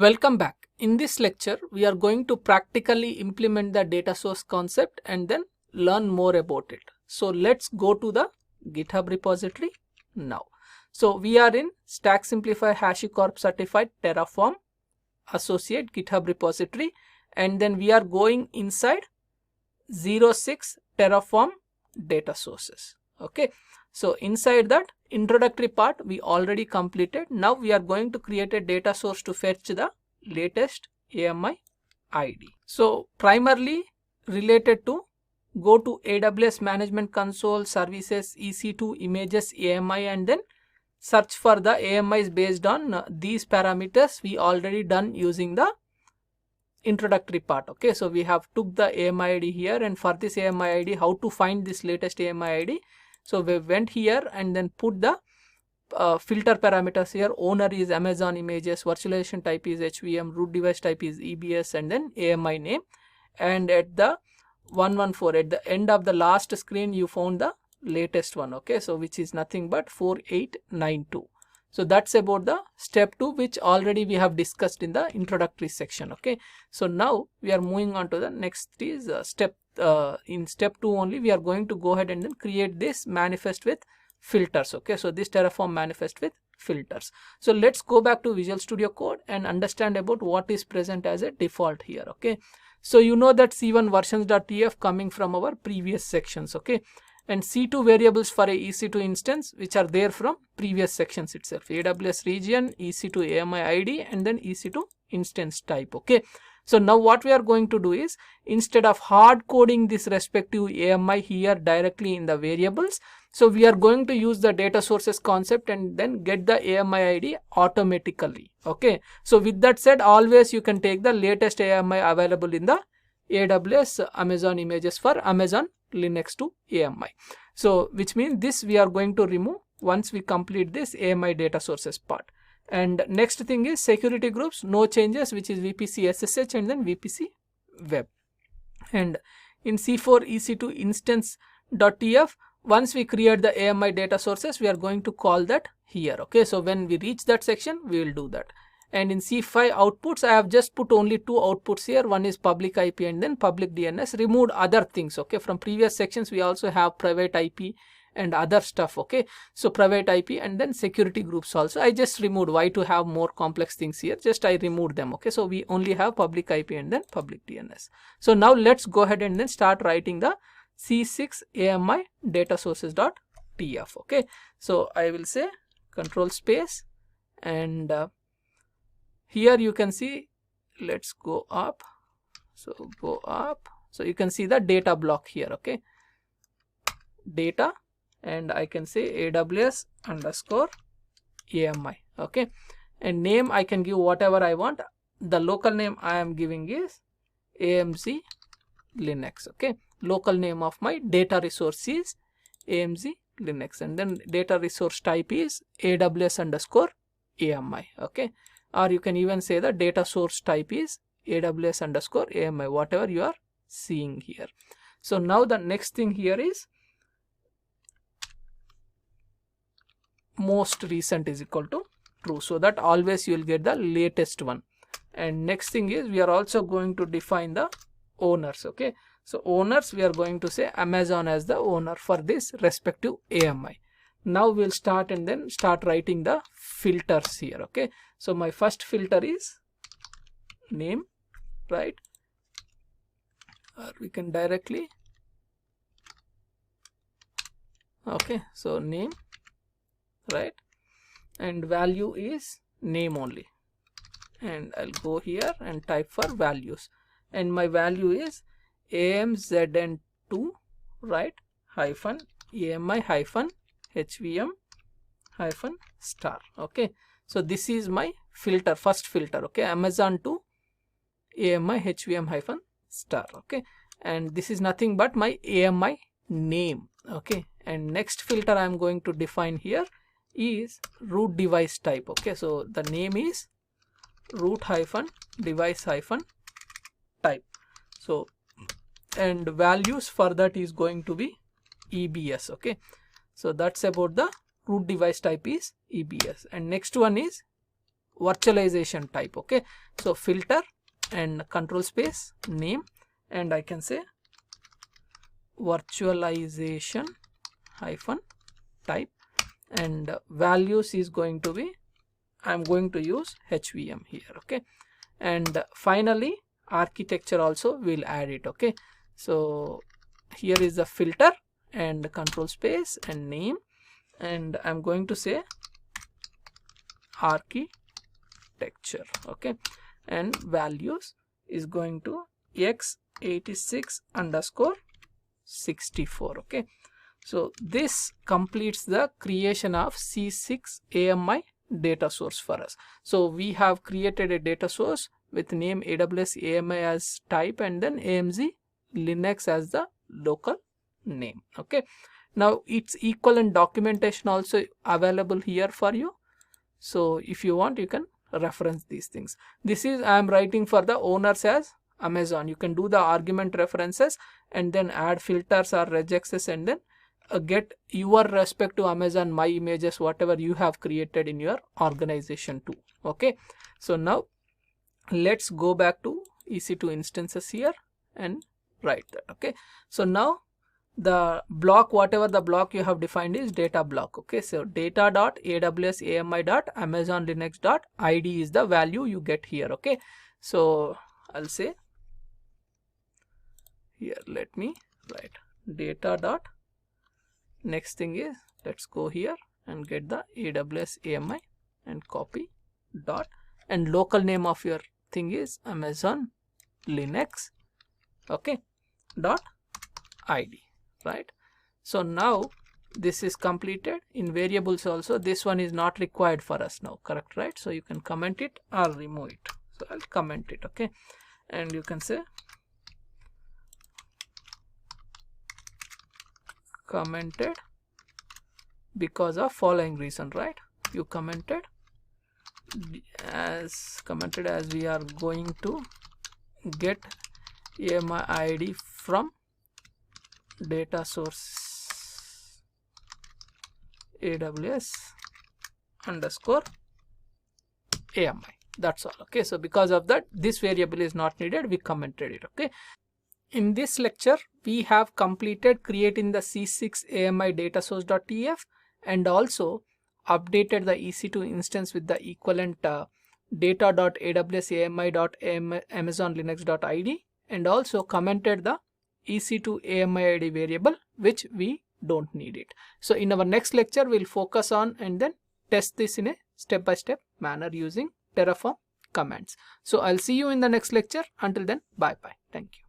Welcome back. In this lecture, we are going to practically implement the data source concept and then learn more about it. So let's go to the GitHub repository now. So we are in Stack Simplify HashiCorp certified Terraform associate GitHub repository, and then we are going inside 06 Terraform data sources. Okay. So inside that introductory part we already completed. Now we are going to create a data source to fetch the latest AMI ID. So primarily related to go to AWS Management Console, Services, EC2, Images, AMI, and then search for the AMIs based on these parameters we already done using the introductory part. Okay, so we have took the AMI ID here, and for this AMI ID, how to find this latest AMI ID? So we went here and then put the filter parameters here. Owner is Amazon Images, virtualization type is HVM, root device type is EBS, and then AMI name. And at the 114, at the end of the last screen, you found the latest one. Okay, so which is nothing but 4892. So that's about the step 2, which already we have discussed in the introductory section. Okay, so now we are moving on to the next is step. In step 2 only, we are going to go ahead and then create this manifest with filters. Okay, so this Terraform manifest with filters. So let's go back to Visual Studio Code and understand about what is present as a default here. Okay, so you know that C1 versions.tf coming from our previous sections. Okay, and C2 variables for a EC2 instance which are there from previous sections itself. AWS region, EC2 AMI ID, and then EC2 instance type. Okay, so now what we are going to do is, instead of hard coding this respective AMI here directly in the variables, so we are going to use the data sources concept and then get the AMI ID automatically. Okay, so with that said, always you can take the latest AMI available in the AWS Amazon Images for Amazon Linux to AMI. So which means this we are going to remove once we complete this AMI data sources part. And next thing is security groups, no changes, which is VPC SSH and then VPC web. And in C4 EC2 instance.tf, once we create the AMI data sources, we are going to call that here. Okay, so when we reach that section, we will do that. And in C5 outputs, I have just put only 2 outputs here. One is public IP and then public DNS. Removed other things. Okay, from previous sections, we also have private IP and other stuff. Okay, so private IP and then security groups also. I just removed. Why to have more complex things here? Just I removed them. Okay, so we only have public IP and then public DNS. So now let's go ahead and then start writing the C6 AMI data sources.tf. Okay, so I will say control space, and here you can see, let's go up. So go up. So you can see the data block here. Okay, data, and I can say AWS underscore AMI. Okay, and name I can give whatever I want. The local name I am giving is AMZ Linux. Okay, local name of my data resource is AMZ Linux, and then data resource type is AWS underscore AMI. Okay, or you can even say the data source type is AWS underscore AMI, whatever you are seeing here. So now the next thing here is most recent is equal to true, so that always you will get the latest one. And next thing is, we are also going to define the owners. Okay, so owners, we are going to say Amazon as the owner for this respective AMI. Now we'll start and then start writing the filters here. Okay, so my first filter is name, right? Or we can directly, okay, so name, right? And value is name only, and I'll go here and type for values, and my value is AMZN2, right, hyphen AMI hyphen HVM hyphen star. Okay, so this is my filter, first filter. Okay, Amazon to AMI HVM hyphen star. Okay, and this is nothing but my AMI name. Okay, and next filter I am going to define here is root device type. Okay, so the name is root hyphen device hyphen type. So, and values for that is going to be EBS. Okay, so that's about the root device type is EBS. And next one is virtualization type. Okay, so filter and control space name, and I can say virtualization hyphen type, and values is going to be, I'm going to use HVM here. Okay, and finally architecture also we'll add it. Okay, so here is the filter and control space and name, and I'm going to say architecture. Okay, and values is going to x86_64. Okay, so this completes the creation of C6 AMI data source for us. So we have created a data source with name AWS AMI as type and then AMZ Linux as the local name. Okay, now its equivalent documentation also available here for you. So if you want, you can reference these things. This is, I am writing for the owners as Amazon. You can do the argument references and then add filters or regexes, and then get your respect to Amazon My Images, whatever you have created in your organization too. Okay, so now let's go back to EC2 instances here and write that. Okay, so now the block, whatever the block you have defined is data block. Okay, so data.aws.ami.amazonlinux.id is the value you get here. Okay, so I'll say here, let me write data dot, next thing is, let's go here and get the AWS AMI and copy dot, and local name of your thing is Amazon Linux. Okay, dot ID, right? So now this is completed. In variables also, this one is not required for us now, correct, right? So you can comment it or remove it. So I'll comment it. Okay, and you can say commented because of following reason, right? You commented as we are going to get AMI ID from data source AWS underscore AMI. That's all. Okay, so because of that, this variable is not needed, we commented it. Okay, in this lecture we have completed creating the C6 AMI data source.tf and also updated the EC2 instance with the equivalent data.aws.ami.amazonlinux.id, and also commented the EC2 AMI ID variable which we don't need it. So in our next lecture we'll focus on and then test this in a step-by-step manner using Terraform commands. So I'll see you in the next lecture. Until then, bye bye. Thank you.